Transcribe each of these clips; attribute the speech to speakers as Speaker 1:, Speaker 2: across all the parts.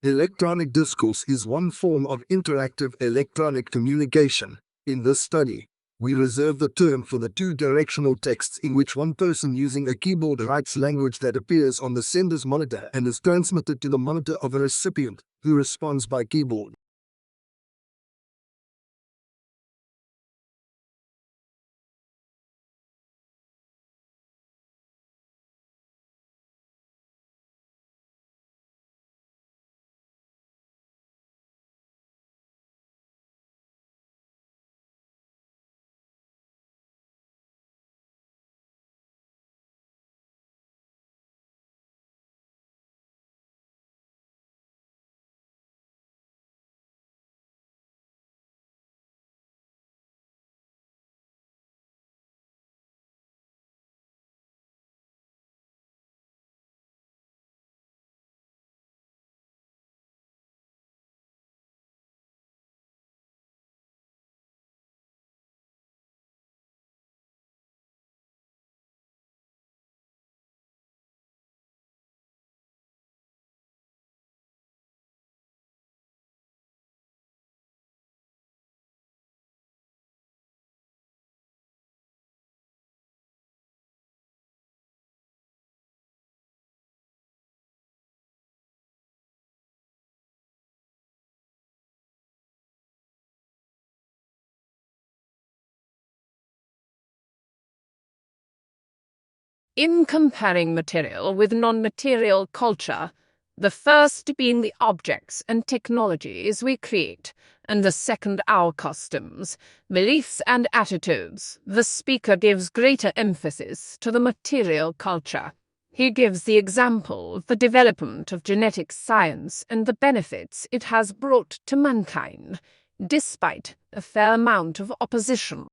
Speaker 1: Electronic discourse is one form of interactive electronic communication. In this study, we reserve the term for the two-directional texts in which one person using a keyboard writes language that appears on the sender's monitor and is transmitted to the monitor of a recipient, who responds by keyboard.
Speaker 2: In comparing material with non-material culture, the first being the objects and technologies we create, and the second our customs, beliefs and attitudes, the speaker gives greater emphasis to the material culture. He gives the example of the development of genetic science and the benefits it has brought to mankind, despite a fair amount of opposition.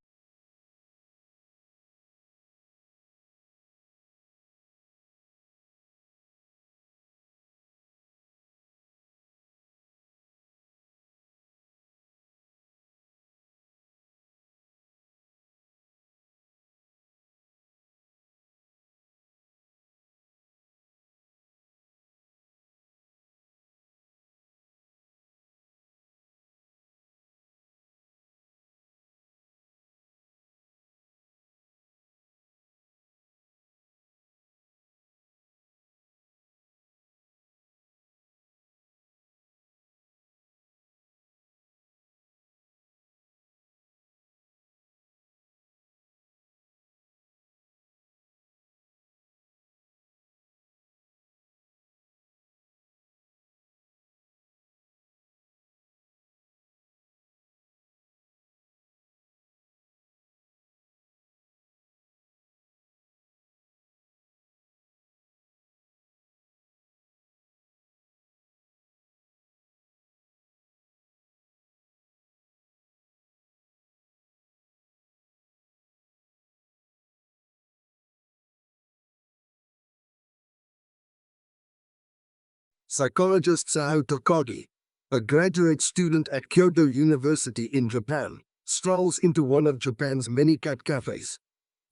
Speaker 1: Psychologist Takagi, a graduate student at Kyoto University in Japan, strolls into one of Japan's many cat cafes.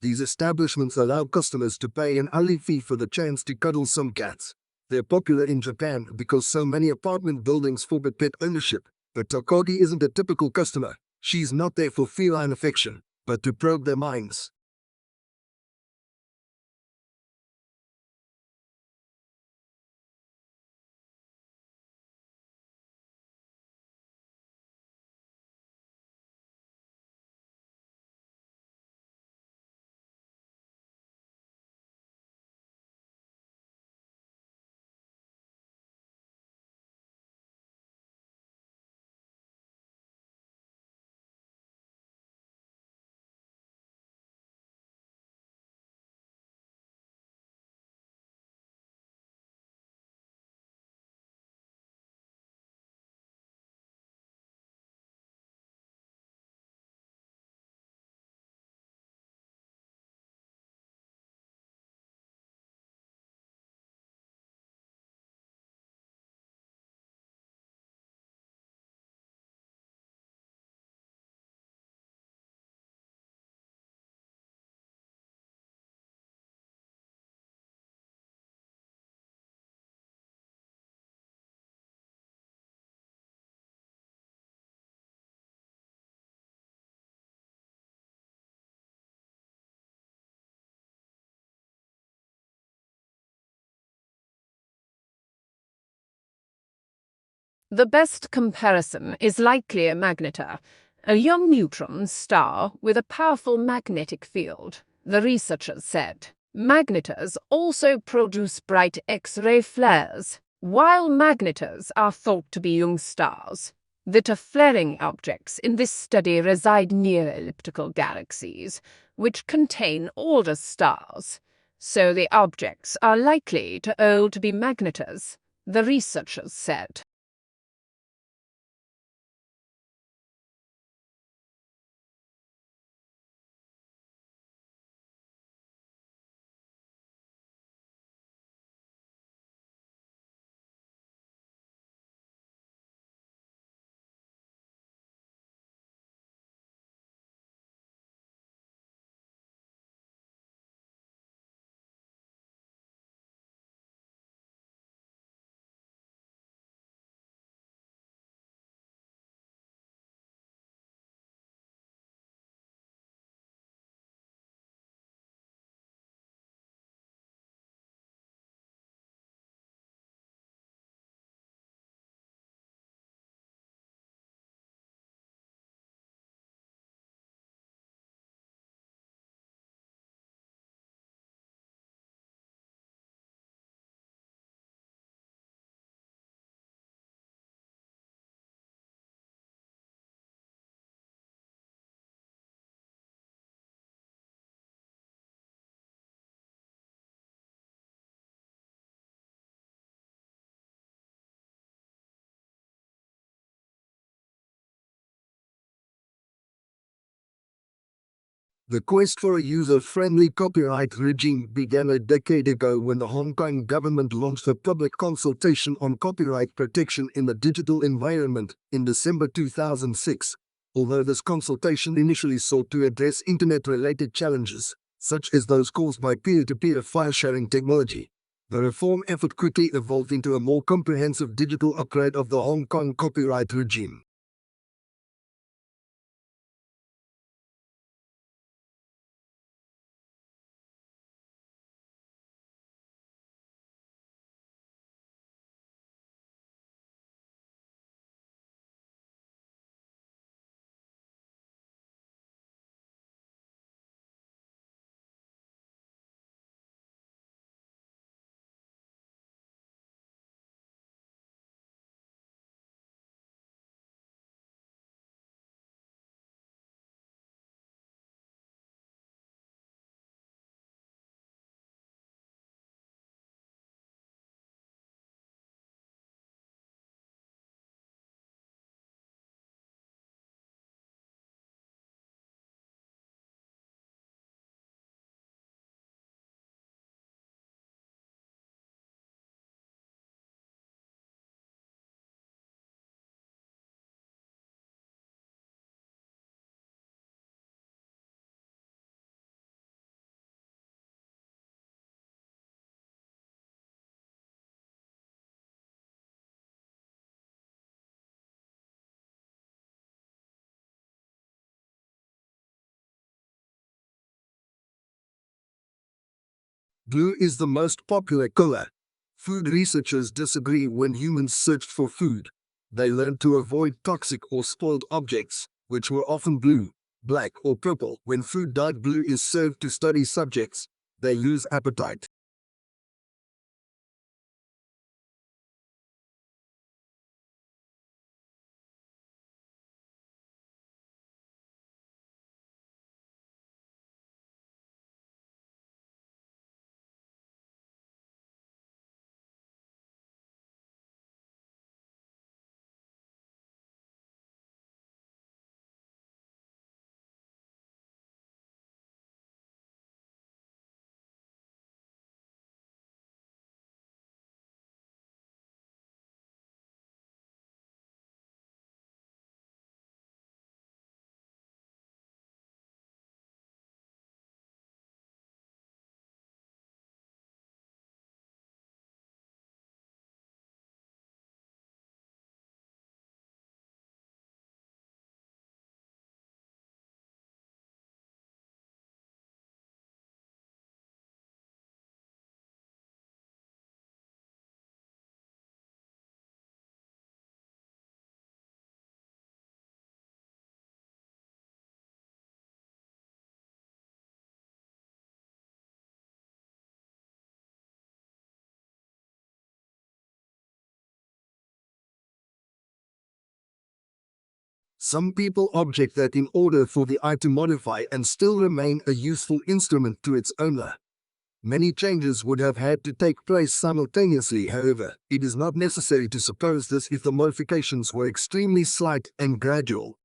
Speaker 1: These establishments allow customers to pay an early fee for the chance to cuddle some cats. They're popular in Japan because so many apartment buildings forbid pet ownership. But Takagi isn't a typical customer. She's not there for feline affection, but to probe their minds.
Speaker 2: The best comparison is likely a magnetar, a young neutron star with a powerful magnetic field, the researchers said. Magnetars also produce bright X-ray flares. While magnetars are thought to be young stars, the flaring objects in this study reside near elliptical galaxies, which contain older stars. So the objects are likely too old to be magnetars, the researchers said.
Speaker 1: The quest for a user-friendly copyright regime began a decade ago when the Hong Kong government launched a public consultation on copyright protection in the digital environment in December 2006. Although this consultation initially sought to address internet-related challenges, such as those caused by peer-to-peer file-sharing technology, the reform effort quickly evolved into a more comprehensive digital upgrade of the Hong Kong copyright regime. Blue is the most popular color. Food researchers disagree. When humans searched for food, they learned to avoid toxic or spoiled objects, which were often blue, black, or purple. When food dyed blue is served to study subjects, they lose appetite. Some people object that in order for the eye to modify and still remain a useful instrument to its owner, many changes would have had to take place simultaneously. However, it is not necessary to suppose this if the modifications were extremely slight and gradual.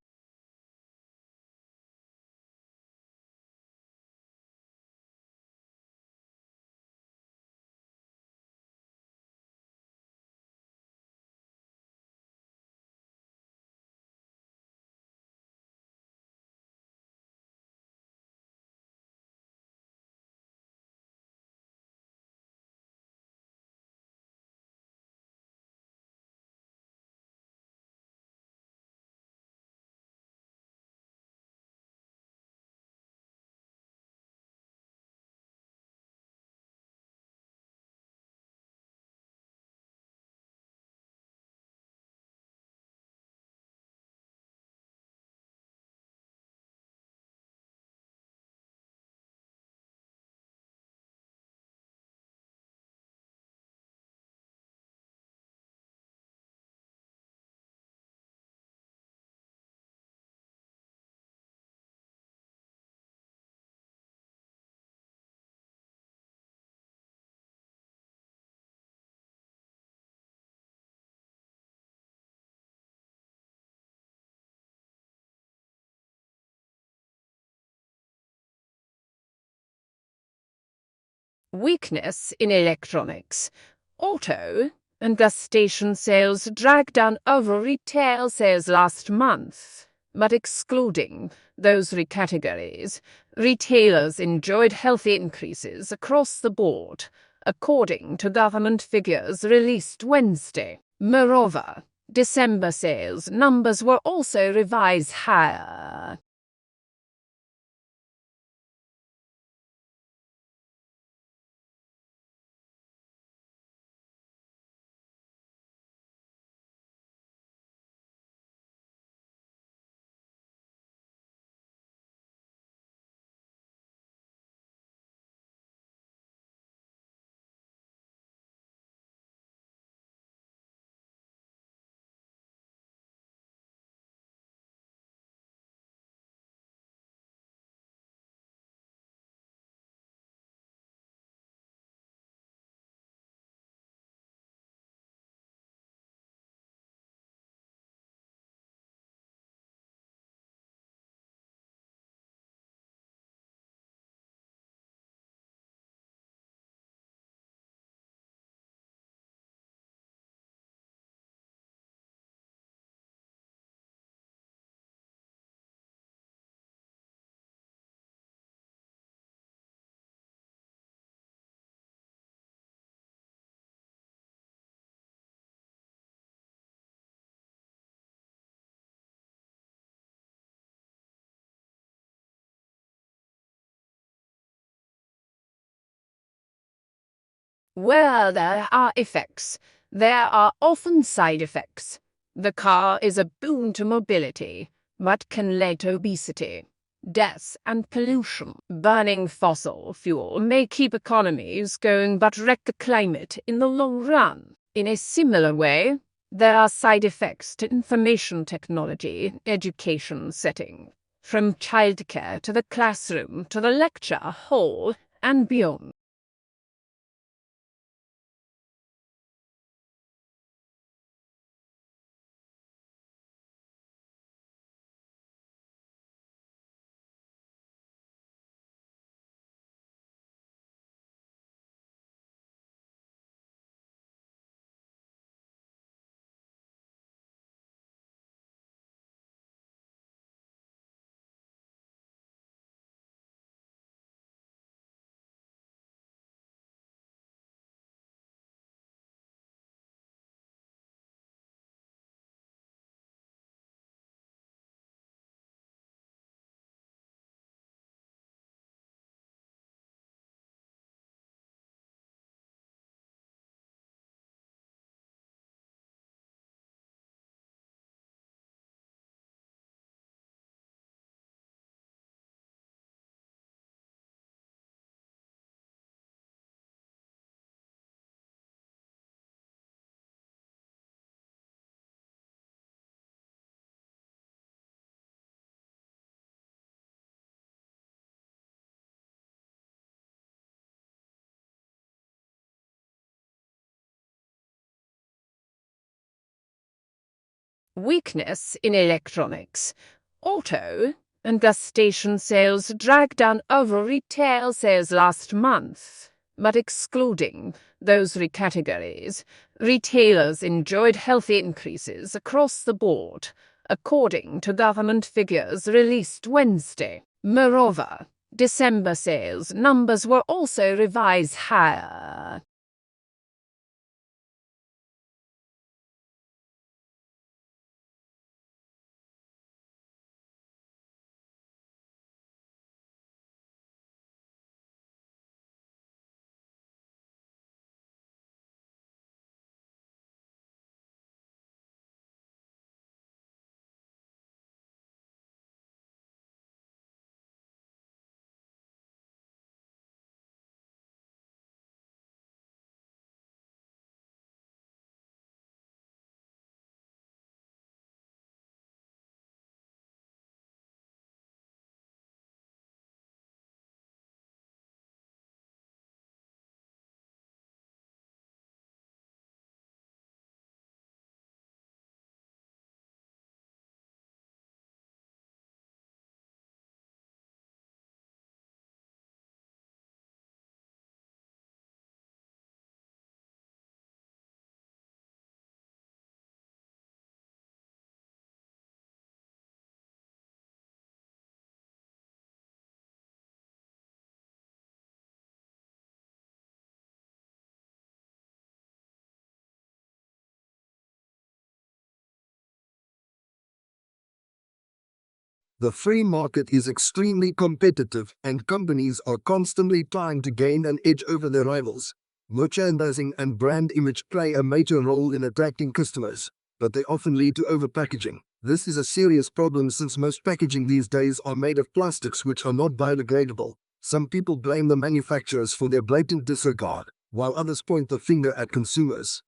Speaker 2: Weakness in electronics. Auto and gas station sales dragged down over retail sales last month, but excluding those categories, retailers enjoyed healthy increases across the board, according to government figures released Wednesday. Moreover, December sales numbers were also revised higher. Where there are effects, there are often side effects. The car is a boon to mobility, but can lead to obesity, death, and pollution. Burning fossil fuel may keep economies going but wreck the climate in the long run. In a similar way, there are side effects to information technology education setting, from childcare to the classroom to the lecture hall and beyond. Weakness in electronics, auto, and gas station sales dragged down overall retail sales last month. But excluding those three categories, retailers enjoyed healthy increases across the board, according to government figures released Wednesday. Moreover, December sales numbers were also revised higher.
Speaker 1: The free market is extremely competitive and companies are constantly trying to gain an edge over their rivals. Merchandising and brand image play a major role in attracting customers, but they often lead to overpackaging. This is a serious problem since most packaging these days are made of plastics which are not biodegradable. Some people blame the manufacturers for their blatant disregard, while others point the finger at consumers.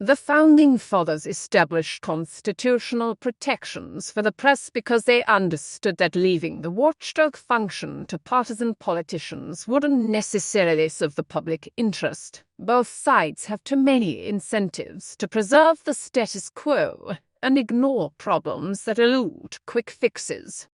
Speaker 2: The Founding Fathers established constitutional protections for the press because they understood that leaving the watchdog function to partisan politicians wouldn't necessarily serve the public interest. Both sides have too many incentives to preserve the status quo and ignore problems that elude quick fixes.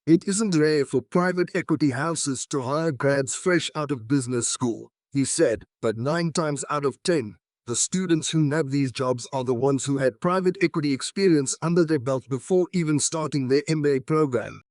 Speaker 1: It isn't rare for private equity houses to hire grads fresh out of business school, he said, but 9 times out of 10, the students who nab these jobs are the ones who had private equity experience under their belt before even starting their MBA program.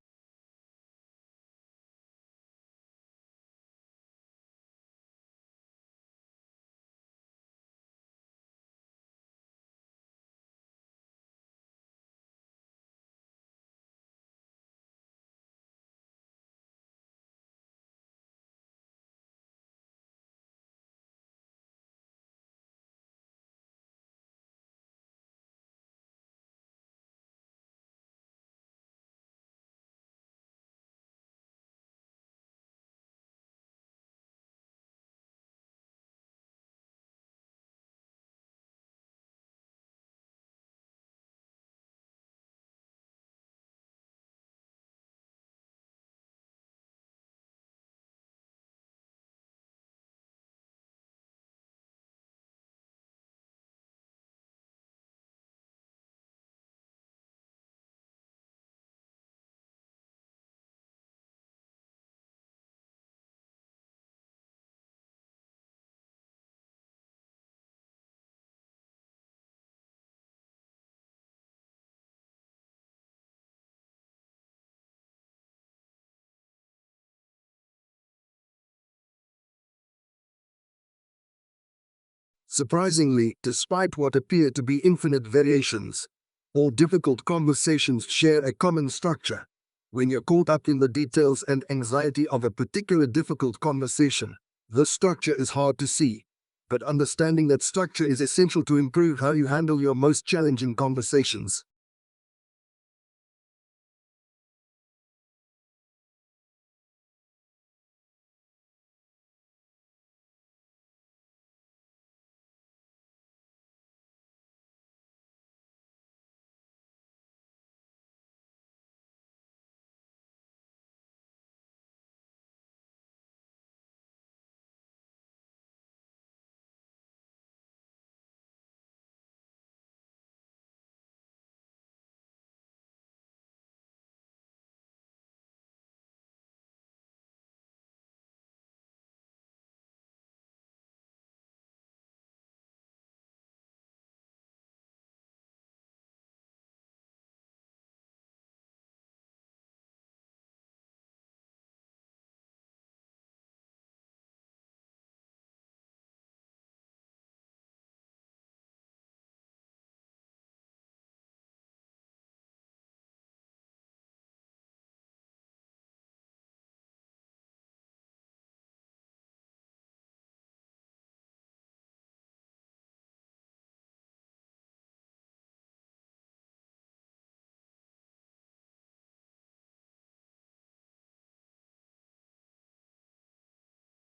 Speaker 1: Surprisingly, despite what appear to be infinite variations, all difficult conversations share a common structure. When you're caught up in the details and anxiety of a particular difficult conversation, the structure is hard to see. But understanding that structure is essential to improve how you handle your most challenging conversations.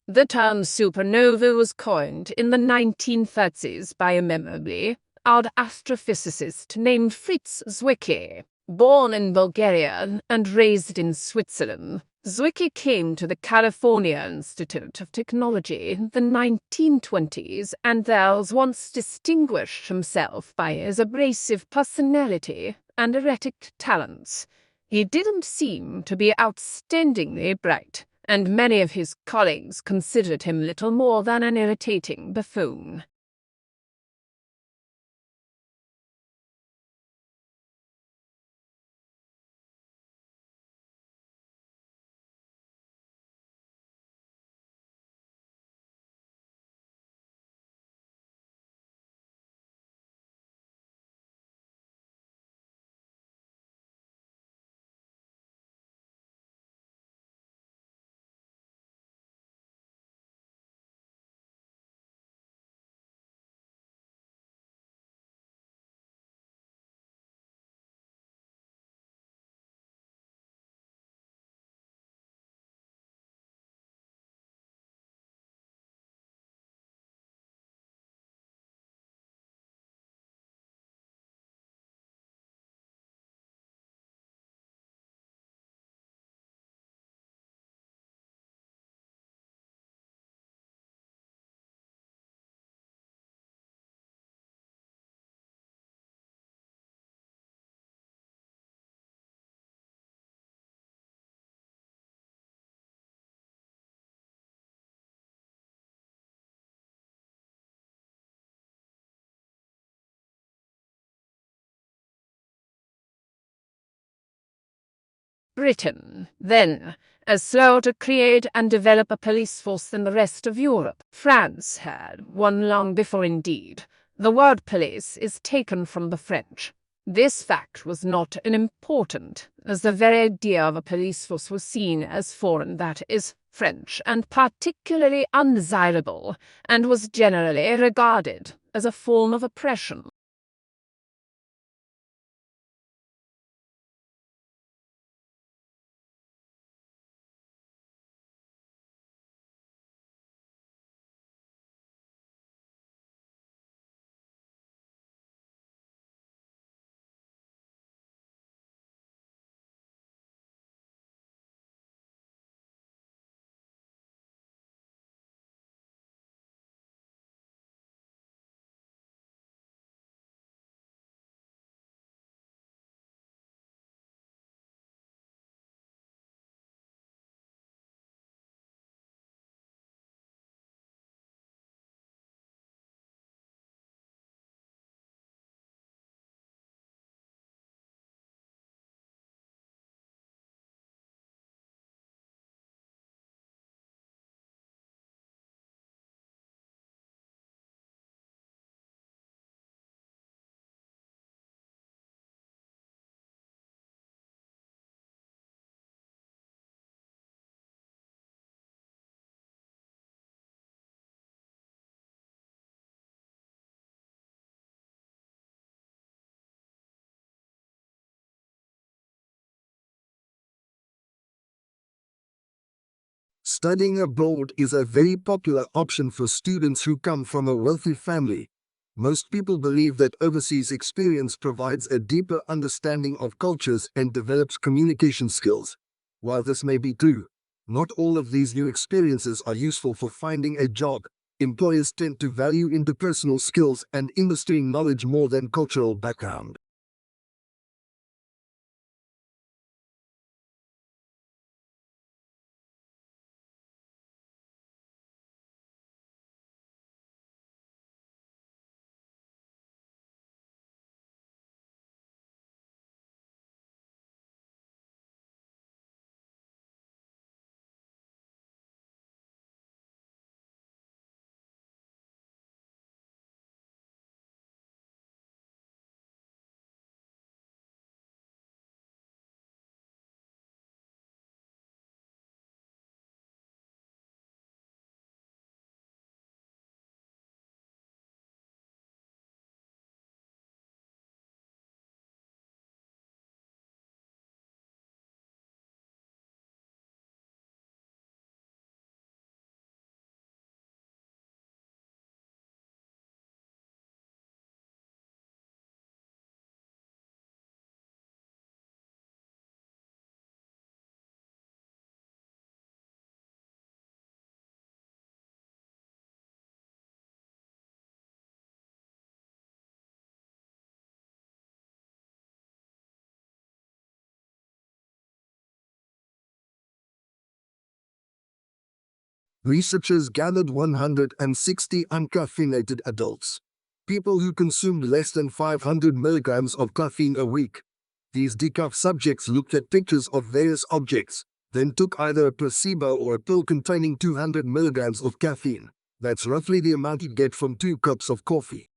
Speaker 2: The term supernova was coined in the 1930s by a memorably odd astrophysicist named Fritz Zwicky. Born in Bulgaria and raised in Switzerland, Zwicky came to the California Institute of Technology in the 1920s and there once distinguished himself by his abrasive personality and erratic talents. He didn't seem to be outstandingly bright, and many of his colleagues considered him little more than an irritating buffoon. Britain, then, as slow to create and develop a police force than the rest of Europe. France had one long before indeed. The word police is taken from the French. This fact was not unimportant, as the very idea of a police force was seen as foreign, that is, French, and particularly undesirable, and was generally regarded as a form of oppression.
Speaker 1: Studying abroad is a very popular option for students who come from a wealthy family. Most people believe that overseas experience provides a deeper understanding of cultures and develops communication skills. While this may be true, not all of these new experiences are useful for finding a job. Employers tend to value interpersonal skills and industry knowledge more than cultural background. Researchers gathered 160 uncaffeinated adults, people who consumed less than 500 milligrams of caffeine a week. These decaf subjects looked at pictures of various objects, then took either a placebo or a pill containing 200 milligrams of caffeine. That's roughly the amount you get from 2 cups of coffee.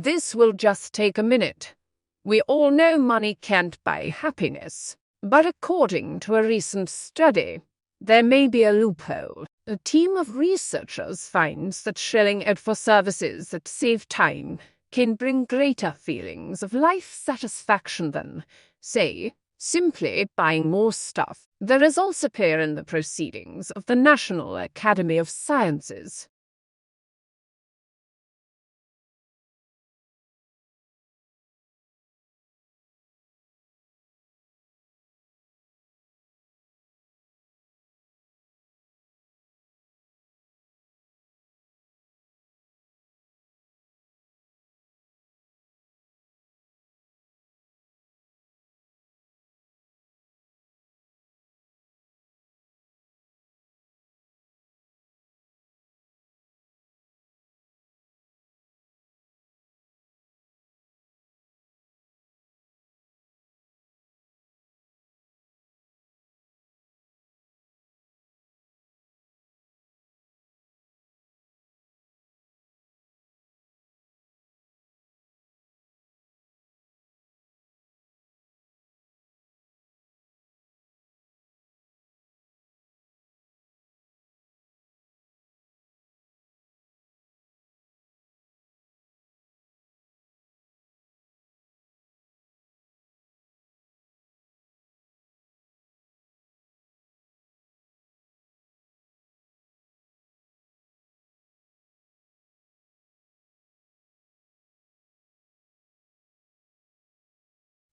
Speaker 2: This will just take a minute. We all know money can't buy happiness, but according to a recent study, there may be a loophole. A team of researchers finds that shelling out for services that save time can bring greater feelings of life satisfaction than, say, simply buying more stuff. The results appear in the proceedings of the National Academy of Sciences.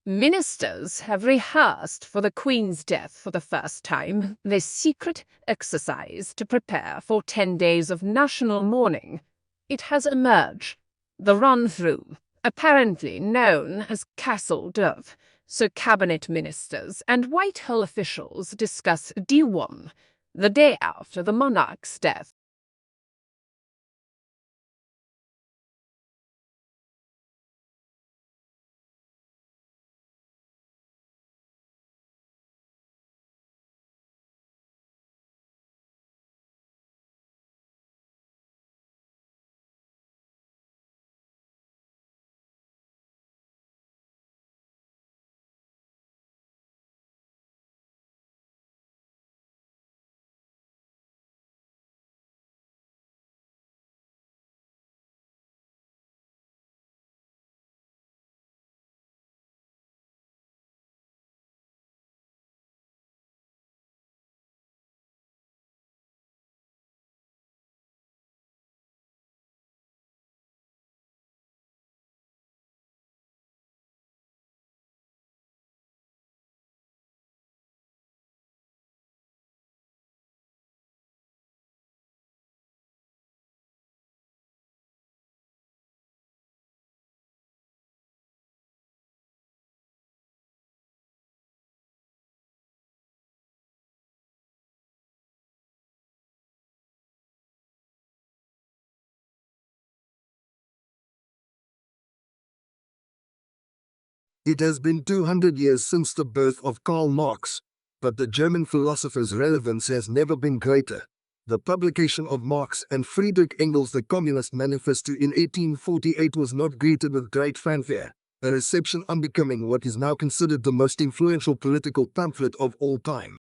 Speaker 2: Ministers have rehearsed for the Queen's death for the first time this secret exercise to prepare for 10 days of national mourning. It has emerged. The run-through, apparently known as Castle Dove, so cabinet ministers and Whitehall officials discuss D1, the day after the monarch's death.
Speaker 1: It has been 200 years since the birth of Karl Marx, but the German philosopher's relevance has never been greater. The publication of Marx and Friedrich Engels' The Communist Manifesto in 1848 was not greeted with great fanfare, a reception unbecoming what is now considered the most influential political pamphlet of all time.